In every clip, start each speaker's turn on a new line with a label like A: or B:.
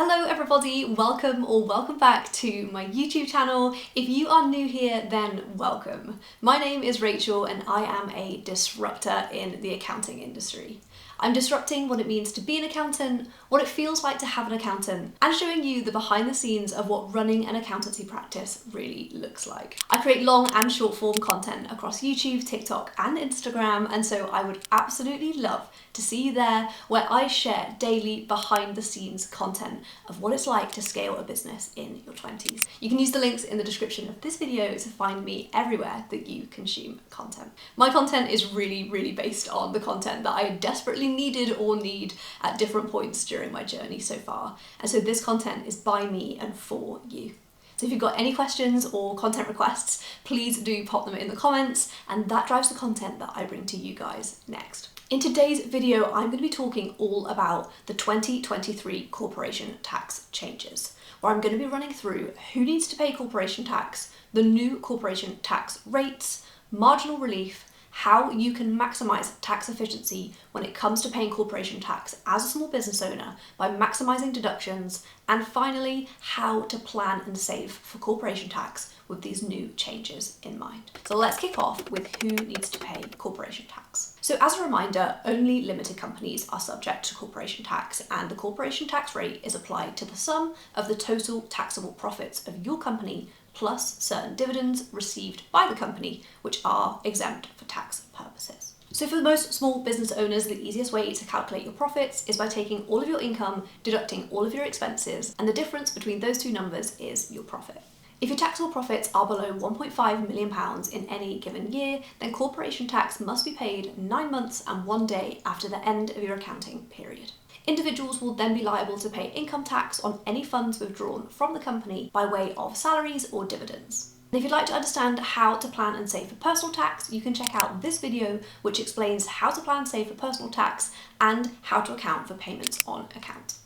A: Hello everybody, welcome back to my YouTube channel. If you are new here, then welcome. My name is Rachel and I am a disruptor in the accounting industry. I'm disrupting what it means to be an accountant, what it feels like to have an accountant, and showing you the behind the scenes of what running an accountancy practice really looks like. I create long and short form content across YouTube, TikTok, and Instagram, and so I would absolutely love to see you there, where I share daily behind the scenes content of what it's like to scale a business in your 20s. You can use the links in the description of this video to find me everywhere that you consume content. My content is really based on the content that I desperately needed or need at different points during my journey so far. And so this content is by me and for you. So if you've got any questions or content requests, please do pop them in the comments, and that drives the content that I bring to you guys next. In today's video, I'm going to be talking all about the 2023 corporation tax changes, where I'm going to be running through who needs to pay corporation tax, the new corporation tax rates, marginal relief, how you can maximize tax efficiency when it comes to paying corporation tax as a small business owner by maximizing deductions, and finally, how to plan and save for corporation tax with these new changes in mind. So let's kick off with who needs to pay corporation tax. So as a reminder, only limited companies are subject to corporation tax, and the corporation tax rate is applied to the sum of the total taxable profits of your company plus certain dividends received by the company, which are exempt for tax purposes. So for most small business owners, the easiest way to calculate your profits is by taking all of your income, deducting all of your expenses, and the difference between those two numbers is your profit. If your taxable profits are below £1.5 million in any given year, then corporation tax must be paid 9 months and 1 day after the end of your accounting period. Individuals will then be liable to pay income tax on any funds withdrawn from the company by way of salaries or dividends. And if you'd like to understand how to plan and save for personal tax, you can check out this video, which explains how to plan and save for personal tax and how to account for payments on account.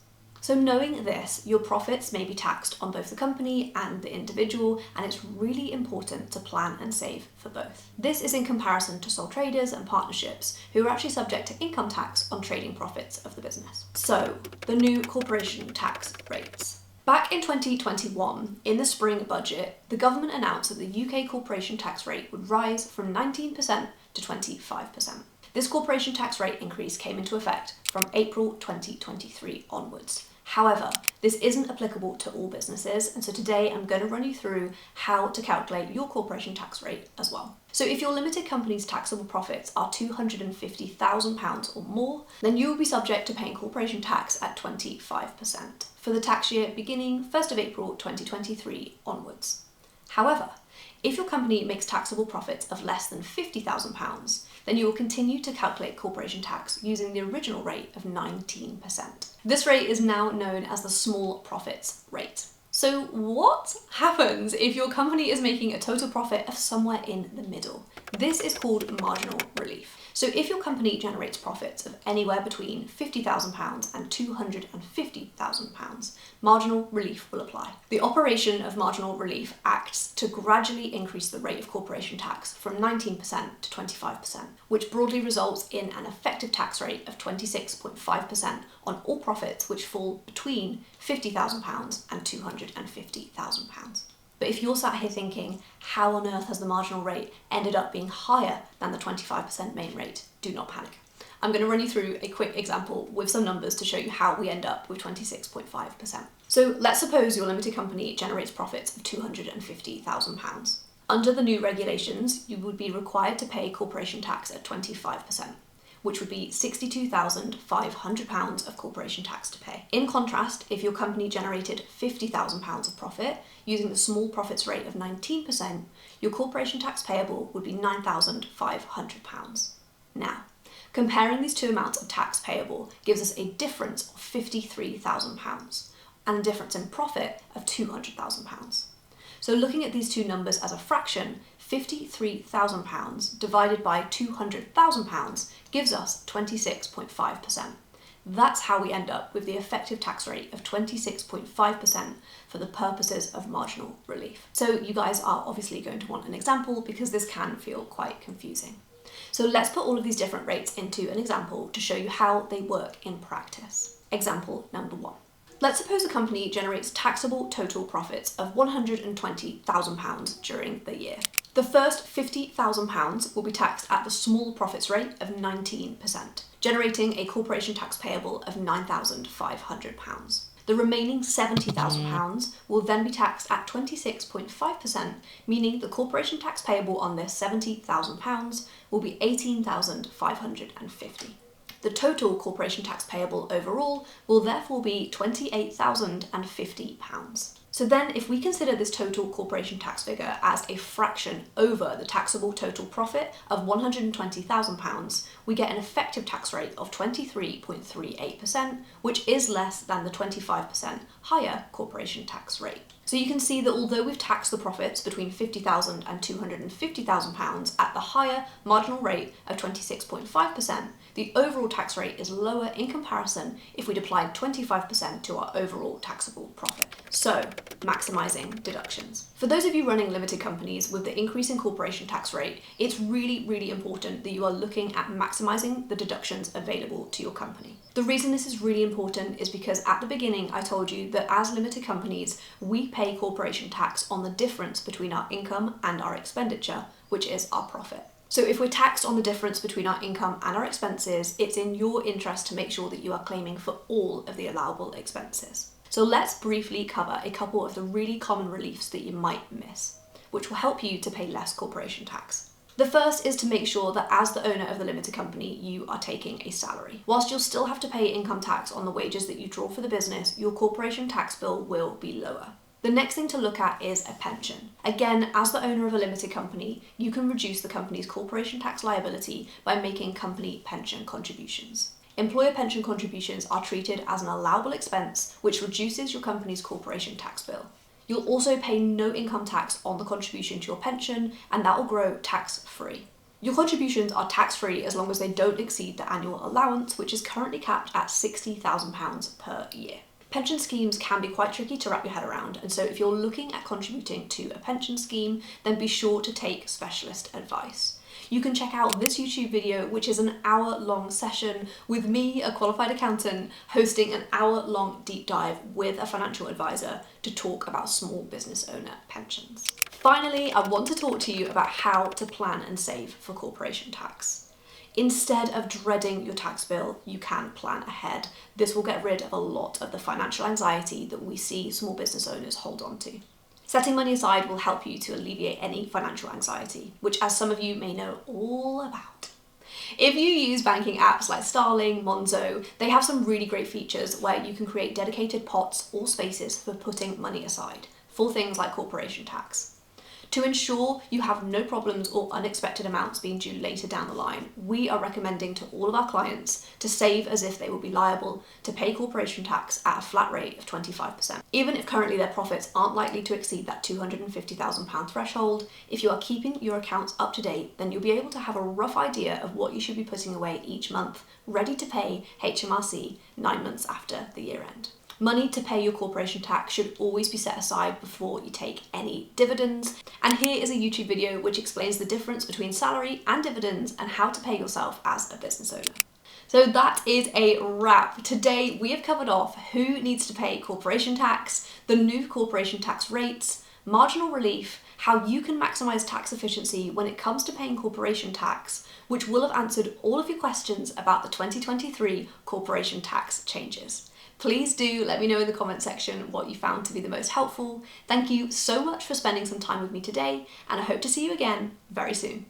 A: So knowing this, your profits may be taxed on both the company and the individual, and it's really important to plan and save for both. This is in comparison to sole traders and partnerships, who are actually subject to income tax on trading profits of the business. So the new corporation tax rates. Back in 2021, in the spring budget, the government announced that the UK corporation tax rate would rise from 19% to 25%. This corporation tax rate increase came into effect from April 2023 onwards. However, this isn't applicable to all businesses, and so today I'm going to run you through how to calculate your corporation tax rate as well. So if your limited company's taxable profits are £250,000 or more, then you will be subject to paying corporation tax at 25% for the tax year beginning 1st of April 2023 onwards. However, if your company makes taxable profits of less than £50,000, then you will continue to calculate corporation tax using the original rate of 19%. This rate is now known as the small profits rate. So what happens if your company is making a total profit of somewhere in the middle? This is called marginal relief. So if your company generates profits of anywhere between £50,000 and £250,000, marginal relief will apply. The operation of marginal relief acts to gradually increase the rate of corporation tax from 19% to 25%, which broadly results in an effective tax rate of 26.5% on all profits which fall between £50,000 and £250,000. But if you're sat here thinking, how on earth has the marginal rate ended up being higher than the 25% main rate? Do not panic. I'm going to run you through a quick example with some numbers to show you how we end up with 26.5%. So let's suppose your limited company generates profits of £250,000. Under the new regulations, you would be required to pay corporation tax at 25%. Which would be £62,500 of corporation tax to pay. In contrast, if your company generated £50,000 of profit, using the small profits rate of 19%, your corporation tax payable would be £9,500. Now, comparing these two amounts of tax payable gives us a difference of £53,000 and a difference in profit of £200,000. So looking at these two numbers as a fraction, £53,000 divided by £200,000 gives us 26.5%. That's how we end up with the effective tax rate of 26.5% for the purposes of marginal relief. So you guys are obviously going to want an example because this can feel quite confusing. So let's put all of these different rates into an example to show you how they work in practice. Example number 1. Let's suppose a company generates taxable total profits of £120,000 during the year. The first £50,000 will be taxed at the small profits rate of 19%, generating a corporation tax payable of £9,500. The remaining £70,000 will then be taxed at 26.5%, meaning the corporation tax payable on this £70,000 will be £18,550. The total corporation tax payable overall will therefore be £28,050. So then if we consider this total corporation tax figure as a fraction over the taxable total profit of £120,000, we get an effective tax rate of 23.38%, which is less than the 25% higher corporation tax rate. So you can see that although we've taxed the profits between £50,000 and £250,000 at the higher marginal rate of 26.5%, the overall tax rate is lower in comparison if we'd applied 25% to our overall taxable profit. So, maximising deductions. For those of you running limited companies with the increase in corporation tax rate, it's really important that you are looking at maximising the deductions available to your company. The reason this is really important is because at the beginning I told you that as limited companies, we pay corporation tax on the difference between our income and our expenditure, which is our profit. So if we're taxed on the difference between our income and our expenses, it's in your interest to make sure that you are claiming for all of the allowable expenses. So let's briefly cover a couple of the really common reliefs that you might miss, which will help you to pay less corporation tax. The first is to make sure that as the owner of the limited company, you are taking a salary. Whilst you'll still have to pay income tax on the wages that you draw for the business, your corporation tax bill will be lower. The next thing to look at is a pension. Again, as the owner of a limited company, you can reduce the company's corporation tax liability by making company pension contributions. Employer pension contributions are treated as an allowable expense, which reduces your company's corporation tax bill. You'll also pay no income tax on the contribution to your pension, and that will grow tax-free. Your contributions are tax-free as long as they don't exceed the annual allowance, which is currently capped at £60,000 per year. Pension schemes can be quite tricky to wrap your head around, and so if you're looking at contributing to a pension scheme, then be sure to take specialist advice. You can check out this YouTube video, which is an hour-long session with me, a qualified accountant, hosting an hour-long deep dive with a financial advisor to talk about small business owner pensions. Finally, I want to talk to you about how to plan and save for corporation tax. Instead of dreading your tax bill, you can plan ahead. This will get rid of a lot of the financial anxiety that we see small business owners hold on to. Setting money aside will help you to alleviate any financial anxiety, which, as some of you may know all about. If you use banking apps like Starling, Monzo, they have some really great features where you can create dedicated pots or spaces for putting money aside for things like corporation tax. To ensure you have no problems or unexpected amounts being due later down the line, we are recommending to all of our clients to save as if they will be liable to pay corporation tax at a flat rate of 25%. Even if currently their profits aren't likely to exceed that £250,000 threshold, if you are keeping your accounts up to date, then you'll be able to have a rough idea of what you should be putting away each month, ready to pay HMRC 9 months after the year end. Money to pay your corporation tax should always be set aside before you take any dividends. And here is a YouTube video which explains the difference between salary and dividends and how to pay yourself as a business owner. So that is a wrap. Today we have covered off who needs to pay corporation tax, the new corporation tax rates, marginal relief, how you can maximize tax efficiency when it comes to paying corporation tax, which will have answered all of your questions about the 2023 corporation tax changes. Please do let me know in the comment section what you found to be the most helpful. Thank you so much for spending some time with me today, and I hope to see you again very soon.